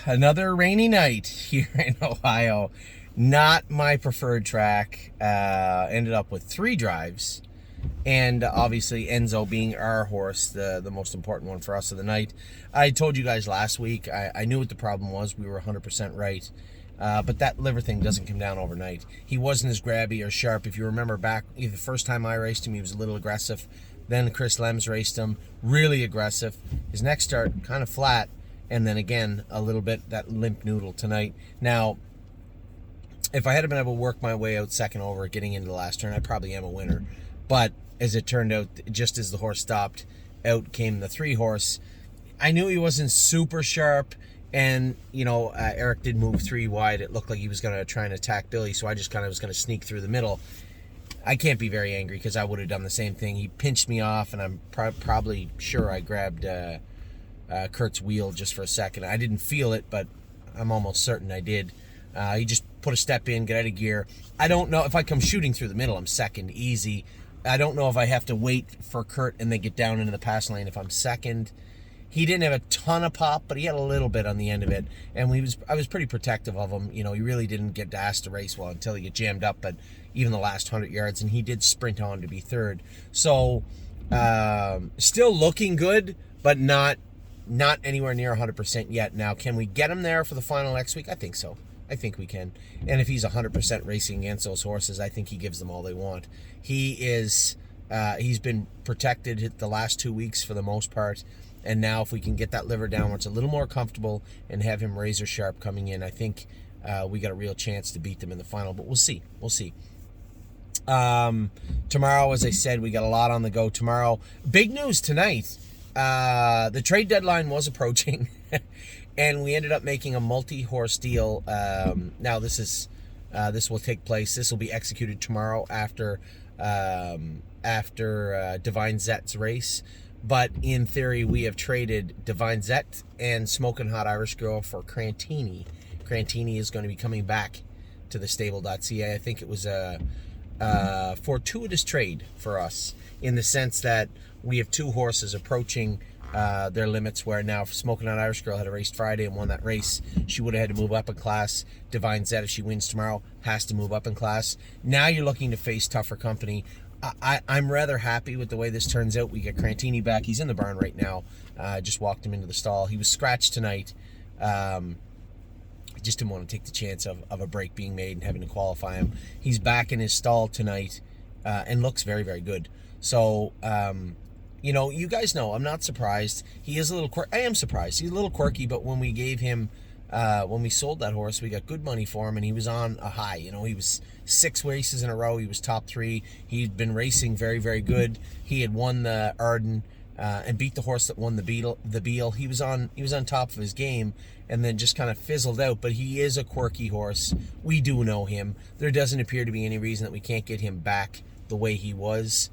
Another rainy night here in Ohio. Not my preferred track. Ended up with 3 drives. And obviously Enzo being our horse, the most important one for us of the night. I told you guys last week, I knew what the problem was. We were 100% right. But that liver thing doesn't come down overnight. He wasn't as grabby or sharp. If you remember back, the first time I raced him, he was a little aggressive. Then Chris Lems raced him, really aggressive. His next start, kind of flat. And then again, a little bit that limp noodle tonight. Now, if I had been able to work my way out second over getting into the last turn, I probably am a winner. But as it turned out, just as the horse stopped, out came the 3 horse. I knew he wasn't super sharp. And, Eric did move 3 wide. It looked like he was going to try and attack Billy. So I just kind of was going to sneak through the middle. I can't be very angry because I would have done the same thing. He pinched me off, and I'm probably sure I grabbed Kurt's wheel just for a second. I didn't feel it, but I'm almost certain I did. He just put a step in, get out of gear. I don't know if I come shooting through the middle, I'm second, easy. I don't know if I have to wait for Kurt and then get down into the pass lane if I'm second. He didn't have a ton of pop, but he had a little bit on the end of it, and I was pretty protective of him. He really didn't get asked to race well until he get jammed up, but even the last 100 yards, and he did sprint on to be third. So still looking good, but not anywhere near 100% yet. Now, can we get him there for the final next week? I think so. I think we can. And if he's 100% racing against those horses, I think he gives them all they want. He's been protected the last 2 weeks for the most part. And now if we can get that liver down where it's a little more comfortable and have him razor sharp coming in, I think we got a real chance to beat them in the final. But we'll see. We'll see. Tomorrow, as I said, we got a lot on the go tomorrow. Big news tonight. The trade deadline was approaching, and we ended up making a multi-horse deal. Now this will take place. This will be executed tomorrow after Divine Zet's race. But in theory, we have traded Divine Zet and Smoking Hot Irish Girl for Crantini. Crantini is going to be coming back to the stable.ca. I think it was a fortuitous trade for us in the sense that we have 2 horses approaching their limits, where now if Smoking Hot Irish Girl had raced Friday and won that race, she would have had to move up in class. Divine Zet, if she wins tomorrow, has to move up in class. Now you're looking to face tougher company. I'm rather happy with the way this turns out. We get Crantini back. He's in the barn right now. Just walked him into the stall. He was scratched tonight. I just didn't want to take the chance of a break being made and having to qualify him. He's back in his stall tonight and looks very, very good. So, you guys know I'm not surprised. He is a little quirky. I am surprised. He's a little quirky, but when we gave him, when we sold that horse, we got good money for him, and he was on a high. He was 6 races in a row. He was top 3. He'd been racing very, very good. He had won the Arden and beat the horse that won the Beal. He was on top of his game, and then just kind of fizzled out. But he is a quirky horse. We do know him. There doesn't appear to be any reason that we can't get him back the way he was.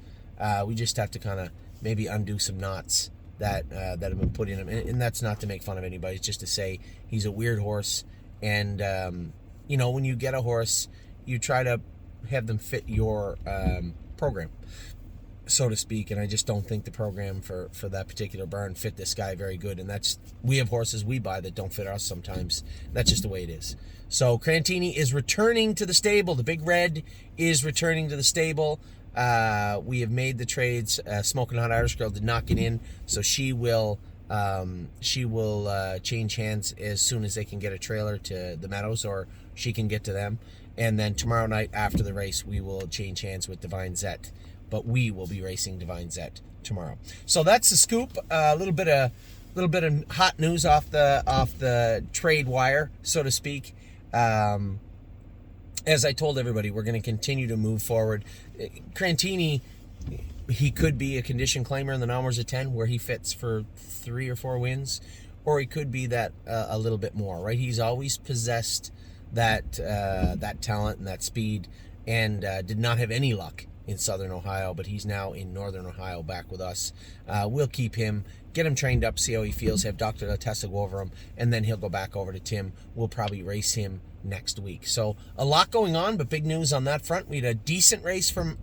We just have to kind of maybe undo some knots that have been put in him, and that's not to make fun of anybody. It's just to say he's a weird horse, and when you get a horse, you try to have them fit your program, so to speak, and I just don't think the program for that particular barn fit this guy very good, and we have horses we buy that don't fit us sometimes. That's just the way it is. So Crantini is returning to the stable. The Big Red is returning to the stable. We have made the trades. Smoking Hot Irish Girl did not get in, so she will change hands as soon as they can get a trailer to the Meadows, or she can get to them. And then tomorrow night after the race, we will change hands with Divine Zet. But we will be racing Divine Zet tomorrow. So that's the scoop. A little bit of hot news off the trade wire, so to speak. As I told everybody, we're going to continue to move forward. Crantini, he could be a condition claimer in the Numbers of 10 where he fits for 3 or 4 wins, or he could be that a little bit more, right? He's always possessed that talent and that speed, and did not have any luck in Southern Ohio, but he's now in Northern Ohio back with us. We'll keep him, get him trained up, see how he feels, have Dr. Latessa go over him, and then he'll go back over to Tim. We'll probably race him next week. So a lot going on, but big news on that front. We had a decent race from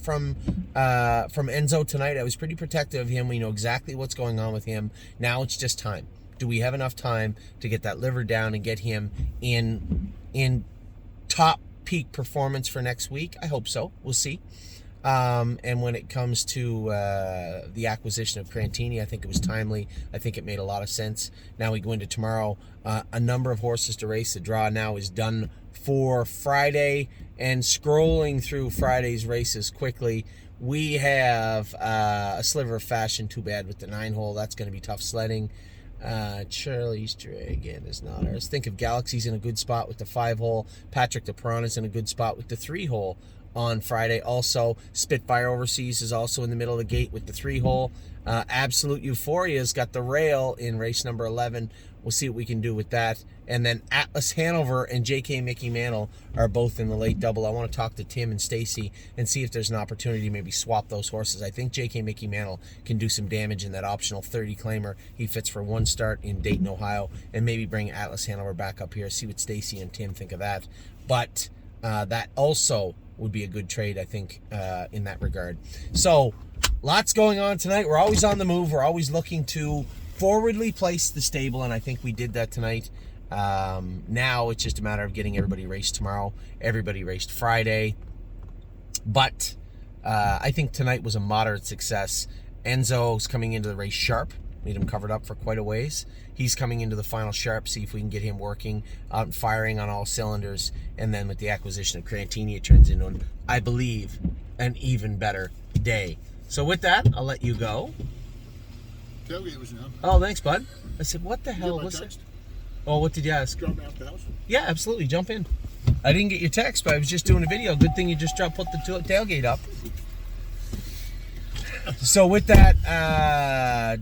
Enzo tonight. I was pretty protective of him. We know exactly what's going on with him. Now it's just time do we have enough time to get that liver down and get him in top peak performance for next week? I hope so. We'll see. And when it comes to the acquisition of Crantini, I think it was timely. I think it made a lot of sense. Now we go into tomorrow. A number of horses to race. The draw now is done for Friday. And scrolling through Friday's races quickly, we have a Sliver of Fashion, too bad, with the 9-hole. That's going to be tough sledding. Charlie's Dragon is not ours. Think of Galaxy's in a good spot with the 5-hole. Patrick the Piranha's in a good spot with the 3-hole on Friday. Also, Spitfire Overseas is also in the middle of the gate with the 3-hole. Absolute Euphoria's got the rail in race number 11. We'll see what we can do with that. And then Atlas Hanover and JK Mickey Mantle are both in the late double. I want to talk to Tim and Stacy and see if there's an opportunity to maybe swap those horses. I think JK Mickey Mantle can do some damage in that optional 30 claimer. He fits for one start in Dayton, Ohio, and maybe bring Atlas Hanover back up here. See what Stacy and Tim think of that. But that also would be a good trade, I think, in that regard. So, lots going on tonight. We're always on the move. We're always looking to forwardly place the stable, and I think we did that tonight. Now it's just a matter of getting everybody raced tomorrow. Everybody raced Friday. But I think tonight was a moderate success. Enzo's coming into the race sharp. Made him covered up for quite a ways. He's coming into the final sharp. See if we can get him working out and firing on all cylinders. And then with the acquisition of Crantini, it turns into, I believe, an even better day. So with that, I'll let you go. Tailgate was on. Oh, thanks, bud. I said, what the hell was it? Oh, what did you ask? Drop me off the house? Yeah, absolutely. Jump in. I didn't get your text, but I was just doing a video. Good thing you just put the tailgate up. So with that,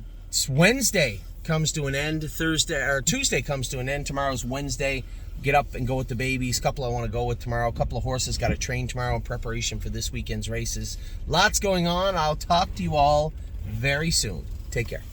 Wednesday comes to an end. Tuesday comes to an end. Tomorrow's Wednesday. Get up and go with the babies. Couple I want to go with tomorrow. Couple of horses got to train tomorrow in preparation for this weekend's races. Lots going on. I'll talk to you all very soon. Take care.